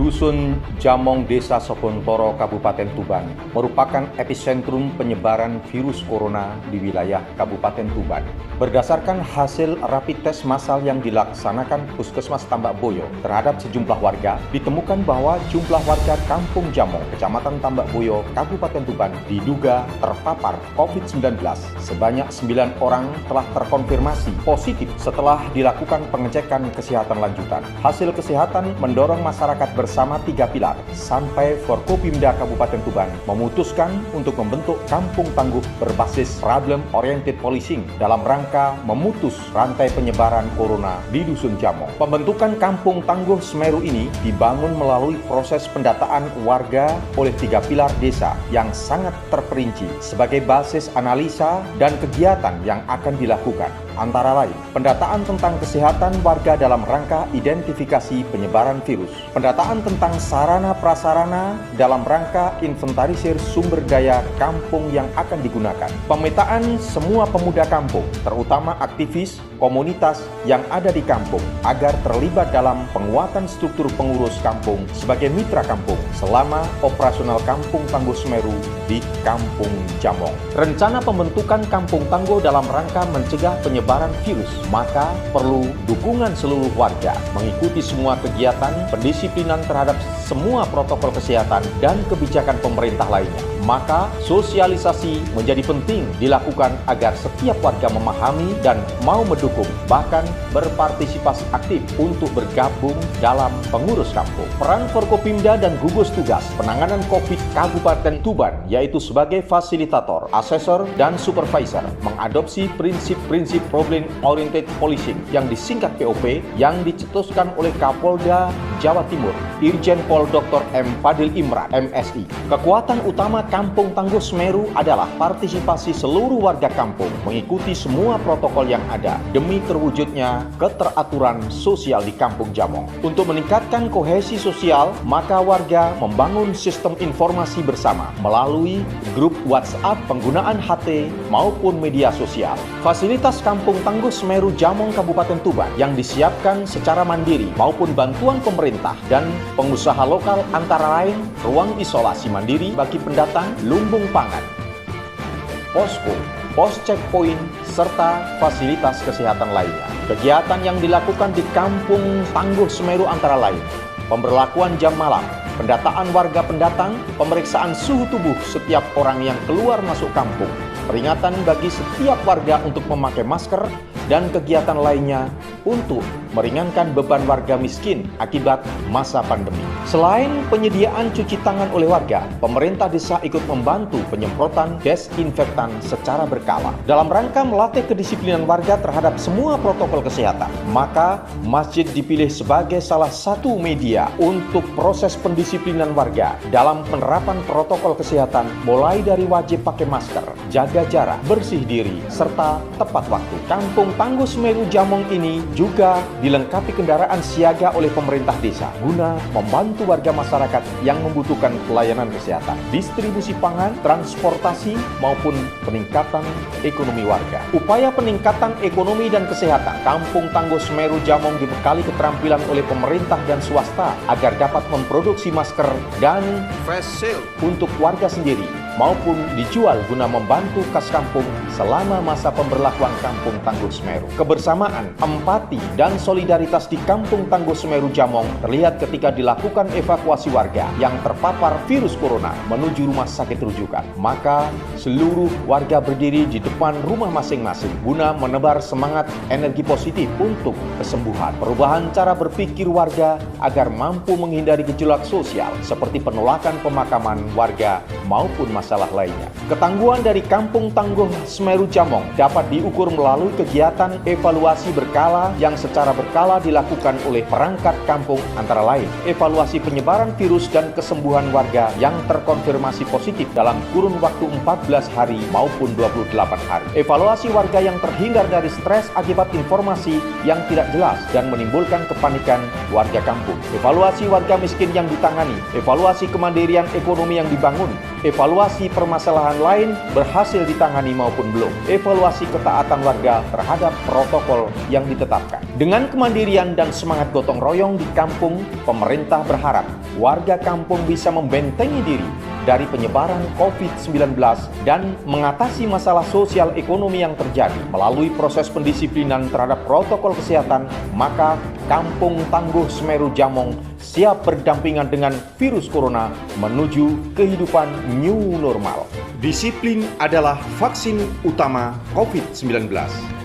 Dusun Jamong, Desa Sogontoro, Kabupaten Tuban, merupakan epicentrum penyebaran virus corona di wilayah Kabupaten Tuban. Berdasarkan hasil rapid test massal yang dilaksanakan Puskesmas Tambak Boyo terhadap sejumlah warga, ditemukan bahwa jumlah warga Kampung Jamong, Kecamatan Tambak Boyo, Kabupaten Tuban, diduga terpapar COVID-19. Sebanyak 9 orang telah terkonfirmasi positif setelah dilakukan pengecekan kesehatan lanjutan. Hasil kesehatan mendorong masyarakat bersama 3 pilar sampai Forkopimda Kabupaten Tuban memutuskan untuk membentuk kampung tangguh berbasis problem oriented policing dalam rangka memutus rantai penyebaran corona di Dusun Jamong. Pembentukan kampung tangguh Semeru ini dibangun melalui proses pendataan warga oleh 3 pilar desa yang sangat terperinci sebagai basis analisa dan kegiatan yang akan dilakukan. Antara lain, pendataan tentang kesehatan warga dalam rangka identifikasi penyebaran virus, pendataan tentang sarana-prasarana dalam rangka inventarisir sumber daya kampung yang akan digunakan, pemetaan semua pemuda kampung, terutama aktivis komunitas yang ada di kampung, agar terlibat dalam penguatan struktur pengurus kampung sebagai mitra kampung selama operasional Kampung Tangguh Semeru di Kampung Jamong. Rencana pembentukan Kampung Tangguh dalam rangka mencegah penyebaran virus, maka perlu dukungan seluruh warga mengikuti semua kegiatan pendisiplinan terhadap semua protokol kesehatan dan kebijakan pemerintah lainnya. Maka sosialisasi menjadi penting dilakukan agar setiap warga memahami dan mau mendukung, bahkan berpartisipasi aktif untuk bergabung dalam pengurus kampung. Peran Forkopimda dan gugus tugas penanganan COVID Kabupaten Tuban, yaitu sebagai fasilitator, asesor, dan supervisor, mengadopsi prinsip-prinsip problem oriented policing yang disingkat POP yang dicetuskan oleh Kapolda Jawa Timur, Irjen Pol Dr. M. Fadil Imran, MSI. Kekuatan utama Kampung Tangguh Semeru adalah partisipasi seluruh warga kampung mengikuti semua protokol yang ada demi terwujudnya keteraturan sosial di Kampung Jamong. Untuk meningkatkan kohesi sosial, maka warga membangun sistem informasi bersama melalui grup WhatsApp, penggunaan HT maupun media sosial. Fasilitas Kampung Tangguh Semeru Jamong Kabupaten Tuban yang disiapkan secara mandiri maupun bantuan pemerintah dan pengusaha lokal antara lain ruang isolasi mandiri bagi pendatang, lumbung pangan, posko, pos checkpoint, serta fasilitas kesehatan lainnya. Kegiatan yang dilakukan di Kampung Tangguh Semeru antara lain pemberlakuan jam malam, pendataan warga pendatang, pemeriksaan suhu tubuh setiap orang yang keluar masuk kampung, peringatan bagi setiap warga untuk memakai masker, dan kegiatan lainnya untuk meringankan beban warga miskin akibat masa pandemi. Selain penyediaan cuci tangan oleh warga, pemerintah desa ikut membantu penyemprotan desinfektan secara berkala. Dalam rangka melatih kedisiplinan warga terhadap semua protokol kesehatan, maka masjid dipilih sebagai salah satu media untuk proses pendisiplinan warga dalam penerapan protokol kesehatan, mulai dari wajib pakai masker, jaga jarak, bersih diri, serta tepat waktu. Kampung Tangguh Semeru Jamong ini juga dilengkapi kendaraan siaga oleh pemerintah desa guna membantu warga masyarakat yang membutuhkan pelayanan kesehatan, distribusi pangan, transportasi, maupun peningkatan ekonomi warga. Upaya peningkatan ekonomi dan kesehatan Kampung Tangguh Semeru Jamong dibekali keterampilan oleh pemerintah dan swasta agar dapat memproduksi masker dan face shield untuk warga sendiri maupun dijual guna membantu kas kampung selama masa pemberlakuan Kampung Tangguh Semeru. Kebersamaan, empati, dan solidaritas di Kampung Tangguh Semeru Jamong terlihat ketika dilakukan evakuasi warga yang terpapar virus corona menuju rumah sakit rujukan. Maka seluruh warga berdiri di depan rumah masing-masing guna menebar semangat energi positif untuk kesembuhan. Perubahan cara berpikir warga agar mampu menghindari gejolak sosial seperti penolakan pemakaman warga maupun masalah lainnya. Ketangguhan dari Kampung Tangguh Semeru Jamong dapat diukur melalui kegiatan evaluasi berkala yang secara berkala dilakukan oleh perangkat kampung, antara lain evaluasi penyebaran virus dan kesembuhan warga yang terkonfirmasi positif dalam kurun waktu 14 hari maupun 28 hari. Evaluasi warga yang terhindar dari stres akibat informasi yang tidak jelas dan menimbulkan kepanikan warga kampung. Evaluasi warga miskin yang ditangani, evaluasi kemandirian ekonomi yang dibangun, evaluasi permasalahan lain berhasil ditangani maupun belum. belum. Evaluasi ketaatan warga terhadap protokol yang ditetapkan. Dengan kemandirian dan semangat gotong royong di kampung, pemerintah berharap warga kampung bisa membentengi diri dari penyebaran COVID-19 dan mengatasi masalah sosial ekonomi yang terjadi. Melalui proses pendisiplinan terhadap protokol kesehatan, maka Kampung Tangguh Semeru Jamong siap berdampingan dengan virus corona menuju kehidupan new normal. Disiplin adalah vaksin utama COVID-19.